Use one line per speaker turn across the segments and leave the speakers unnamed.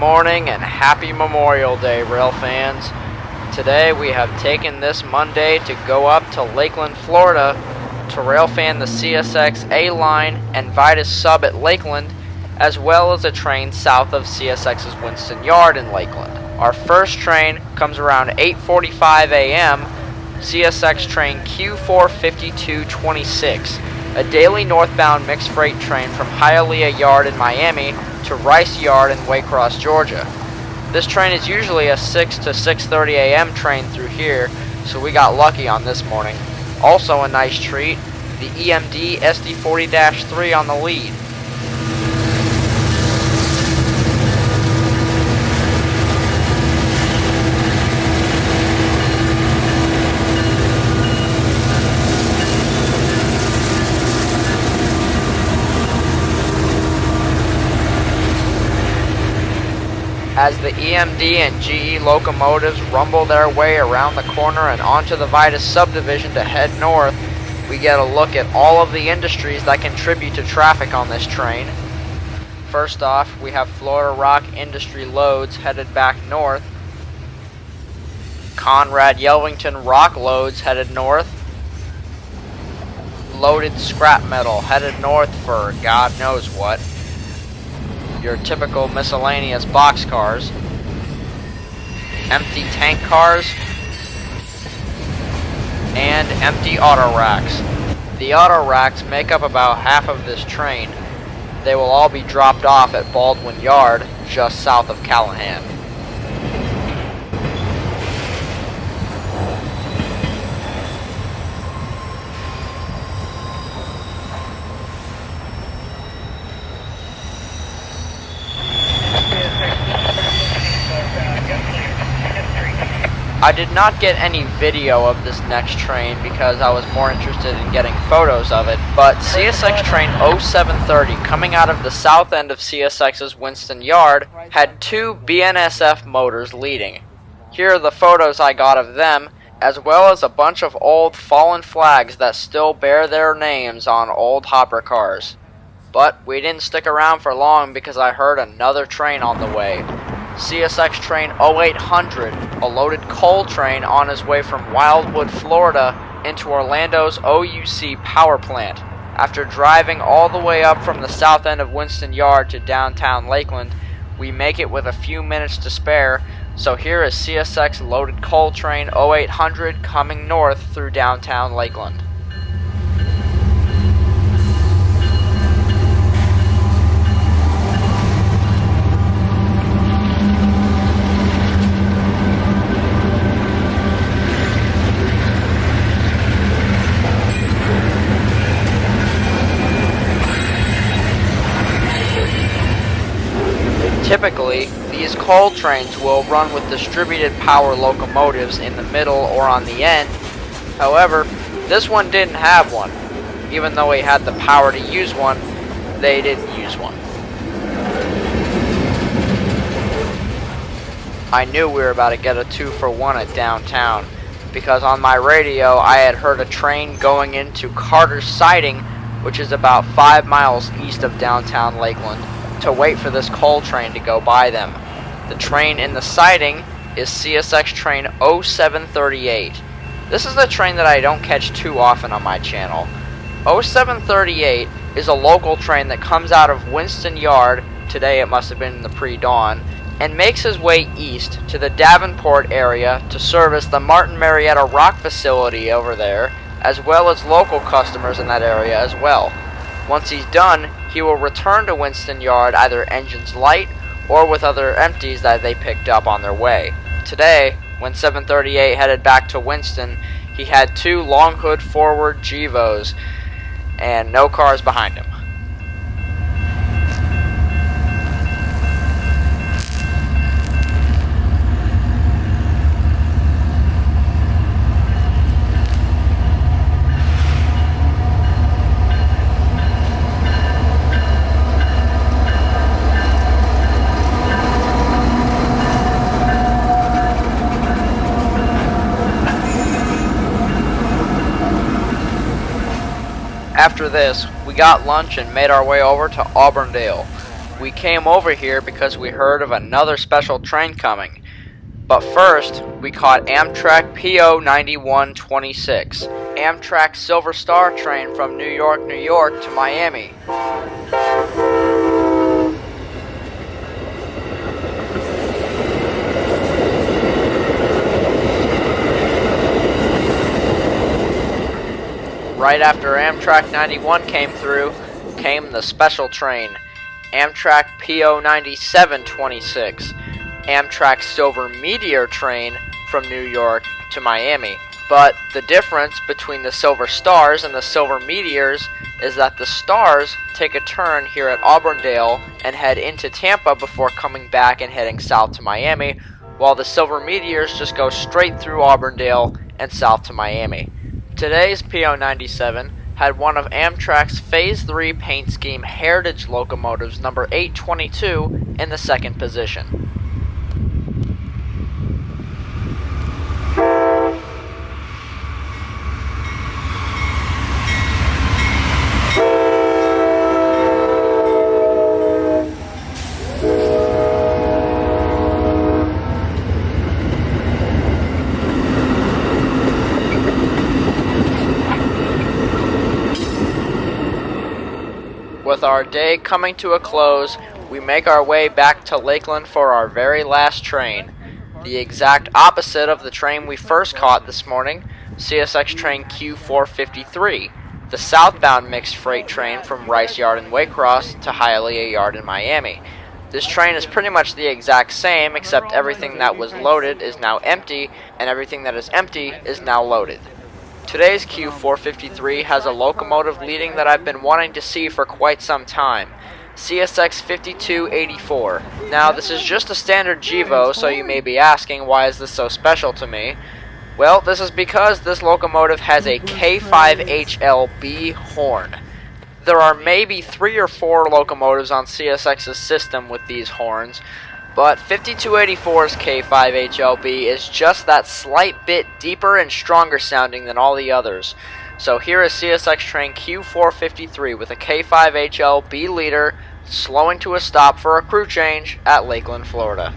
morning and happy Memorial Day, rail fans. Today we have taken this Monday to go up to Lakeland, Florida to railfan the CSX A line and Vitus sub at Lakeland, as well as a train south of CSX's Winston Yard in Lakeland. Our first train comes around 8:45 a.m., CSX train Q45226, a daily northbound mixed freight train from Hialeah Yard in Miami to Rice Yard in Waycross, Georgia. This train is usually a 6 to 6:30 a.m. train through here, so we got lucky on this morning. Also a nice treat, the EMD SD40-3 on the lead. As the EMD and GE locomotives rumble their way around the corner and onto the Vitus subdivision to head north, we get a look at all of the industries that contribute to traffic on this train. First off, we have Florida Rock Industry loads headed back north, Conrad Yelvington Rock loads headed north, loaded scrap metal headed north for God knows what, your typical miscellaneous boxcars, empty tank cars, and empty auto racks. The auto racks make up about half of this train. They will all be dropped off at Baldwin Yard, just south of Callahan. I did not get any video of this next train because I was more interested in getting photos of it, but CSX train 0730 coming out of the south end of CSX's Winston Yard had two BNSF motors leading. Here are the photos I got of them, as well as a bunch of old fallen flags that still bear their names on old hopper cars. But we didn't stick around for long because I heard another train on the way. CSX train 0800, a loaded coal train on his way from Wildwood, Florida into Orlando's OUC power plant. After driving all the way up from the south end of Winston Yard to downtown Lakeland, we make it with a few minutes to spare, so here is CSX loaded coal train 0800 coming north through downtown Lakeland. Typically, these coal trains will run with distributed power locomotives in the middle or on the end. However, this one didn't have one. Even though he had the power to use one, they didn't use one. I knew we were about to get a 2-for-1 at downtown, because on my radio I had heard a train going into Carter's Siding, which is about 5 miles east of downtown Lakeland, to wait for this coal train to go by them. The train in the siding is CSX train 0738. This is the train that I don't catch too often on my channel. 0738 is a local train that comes out of Winston Yard, today it must have been in the pre-dawn, and makes his way east to the Davenport area to service the Martin Marietta Rock facility over there, as well as local customers in that area as well. Once he's done, he will return to Winston Yard either engines light or with other empties that they picked up on their way. Today, when 738 headed back to Winston, he had two long hood forward Gevos and no cars behind him. After this, we got lunch and made our way over to Auburndale. we came over here because we heard of another special train coming. But first, we caught Amtrak PO 9126, Amtrak Silver Star train from New York, New York to Miami. Right after Amtrak 91 came through, came the special train, Amtrak PO 9726, Amtrak Silver Meteor train from New York to Miami. But the difference between the Silver Stars and the Silver Meteors is that the Stars take a turn here at Auburndale and head into Tampa before coming back and heading south to Miami, while the Silver Meteors just go straight through Auburndale and south to Miami. Today's PO 97 had one of Amtrak's Phase 3 paint scheme Heritage locomotives number 822 in the second position. With our day coming to a close, we make our way back to Lakeland for our very last train. The exact opposite of the train we first caught this morning, CSX train Q453, the southbound mixed freight train from Rice Yard in Waycross to Hialeah Yard in Miami. This train is pretty much the exact same, except everything that was loaded is now empty, and everything that is empty is now loaded. Today's Q453 has a locomotive leading that I've been wanting to see for quite some time, CSX 5284. Now, this is just a standard GEVO, so you may be asking, why is this so special to me? Well, this is because this locomotive has a K5HLB horn. There are maybe 3 or 4 locomotives on CSX's system with these horns, but 5284's K5HLB is just that slight bit deeper and stronger sounding than all the others. So here is CSX train Q453 with a K5HLB leader slowing to a stop for a crew change at Lakeland, Florida.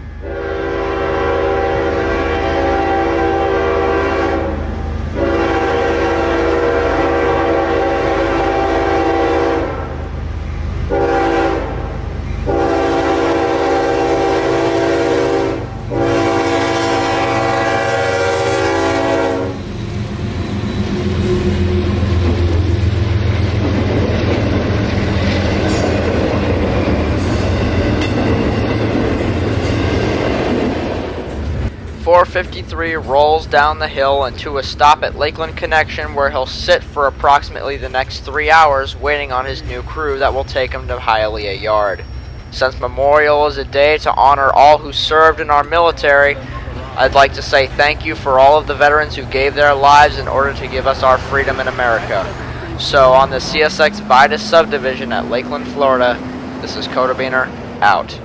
453 rolls down the hill and to a stop at Lakeland Connection, where he'll sit for approximately the next 3 hours waiting on his new crew that will take him to Hialeah Yard. Since Memorial is a day to honor all who served in our military, I'd like to say thank you for all of the veterans who gave their lives in order to give us our freedom in America. So on the CSX Vitus subdivision at Lakeland, Florida, this is Kotabeaner, out.